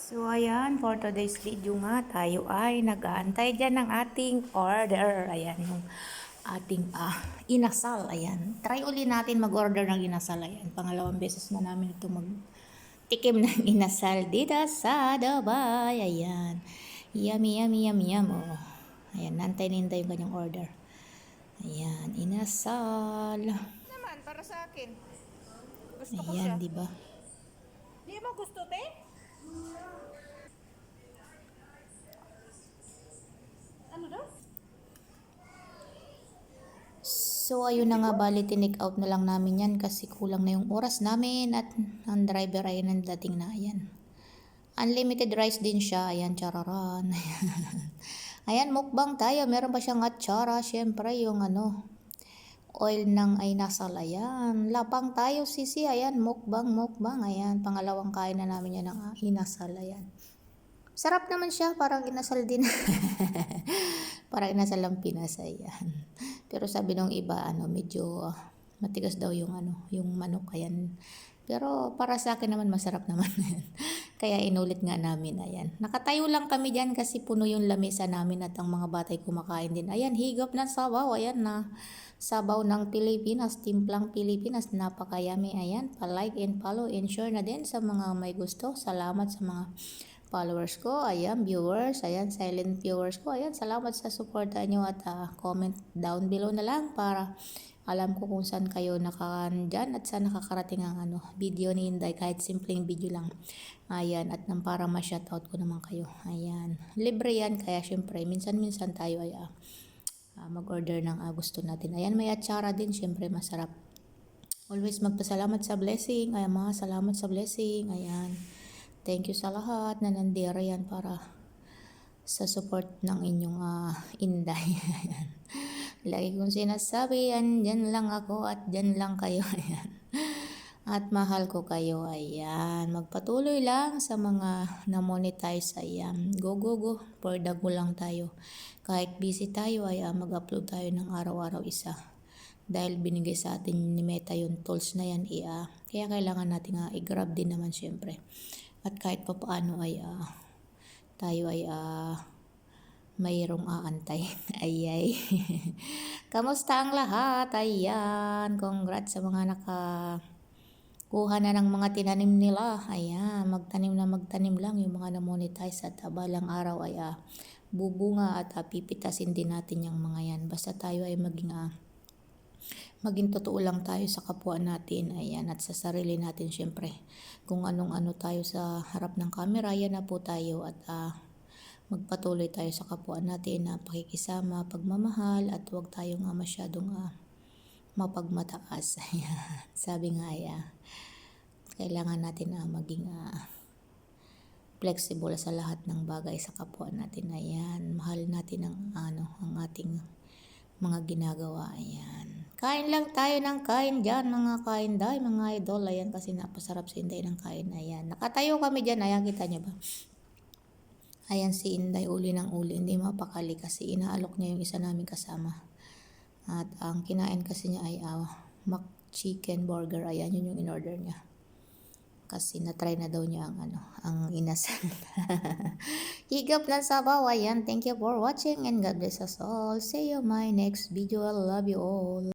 So ayan, for today's video nga, tayo ay nag-aantay dyan ng ating order. Ayan, yung ating inasal. Ayan, try uli natin mag-order ng inasal. Ayan, pangalawang beses na namin ito magtikim ng inasal dito sa Dubai. Ayan, yummy, yummy, yummy, yum. Oh. Ayan, nantay-nintay yung kanyang order. Ayan, inasal. Naman, para sa akin. Gusto ko Ayan, siya. di ba? Di mo gusto, te? Ano daw? So, ayun na nga, bali, tinik out na lang namin yan kasi kulang na yung oras namin at ang driver ay nandating na. Ayan. Unlimited rice din siya. Ayan, chararan. Ayan, mukbang tayo. Meron pa siyang atsara. Siyempre, yung oil ng ay nasal. Ayan. Lapang tayo, sisi. Ayan, mukbang, mukbang. Ayan, pangalawang kain na namin yan ng inasal. Ayan. Sarap naman siya, parang inasal din. Parang inasal ang Pinas, ayan. Pero sabi nung iba, medyo matigas daw yung yung manok, ayan. Pero para sa akin naman masarap naman. Kaya inulit nga namin, ayan. Nakatayo lang kami diyan kasi puno yung lamesa namin at ang mga batay kumakain din. Ayan, higop ng sabaw, ayan na. Sabaw ng Pilipinas, timplang Pilipinas, napakayami. Ayan, pa-like and follow and share na din sa mga may gusto. Salamat sa mga followers ko, ayan, viewers, ayan, silent viewers ko, ayan, salamat sa suporta nyo at comment down below na lang para alam ko kung saan kayo nakandyan at saan nakakarating ang video ni Inday, kahit simpleng video lang, ayan, at nang para ma-shoutout ko naman kayo, ayan, libre yan, kaya syempre, minsan-minsan tayo ay mag-order ng gusto natin, ayan, may atsara din, syempre masarap, always magpasalamat sa blessing, ayan, mga salamat sa blessing, ayan. Thank you sa lahat na nandira yan para sa support ng inyong Inday. Lagi kong sinasabi, yan, dyan lang ako at dyan lang kayo. Ayan. At mahal ko kayo. Ayan. Magpatuloy lang sa mga na-monetize. Ayan. Go, go, go. For the go lang tayo. Kahit busy tayo, ay mag-upload tayo ng araw-araw isa. Dahil binigay sa atin ni Meta yung tools na yan, kaya kailangan natin i-grab din naman syempre. At kahit pa paano ay tayo ay mayroong aantay. Ayay. Kamusta ang lahat? Ayan. Congrats sa mga nakakuha na ng mga tinanim nila. Ayan. Magtanim lang yung mga na-monetize at balang araw ay bubunga at pipitasin din natin yung mga yan. Basta tayo ay maging totoo lang tayo sa kapwa natin, ayan, at sa sarili natin syempre. Kung anong-ano tayo sa harap ng camera, yan na po tayo at magpatuloy tayo sa kapwa natin na pakikisama, pagmamahal at huwag tayong masyadong mapagmataas. Ayan. Sabi nga kailangan natin maging flexible sa lahat ng bagay sa kapwa natin. Ayan, mahal natin ang ating mga ginagawa. Ayan. Kain lang tayo ng kain dyan, mga kainday, mga idol. Ayan, kasi napasarap si Inday ng kain. Ayan. Nakatayo kami dyan. Ayan, kita nyo ba? Ayan si Inday, uli ng uli. Hindi mapakali kasi inaalok niya yung isa namin kasama. At ang kinain kasi niya ay mac chicken burger. Ayan, yun yung in-order niya. Kasi na-try na daw niya ang inasal. Higop ng sabaw. Ayan, thank you for watching and God bless us all. See you my next video. I love you all.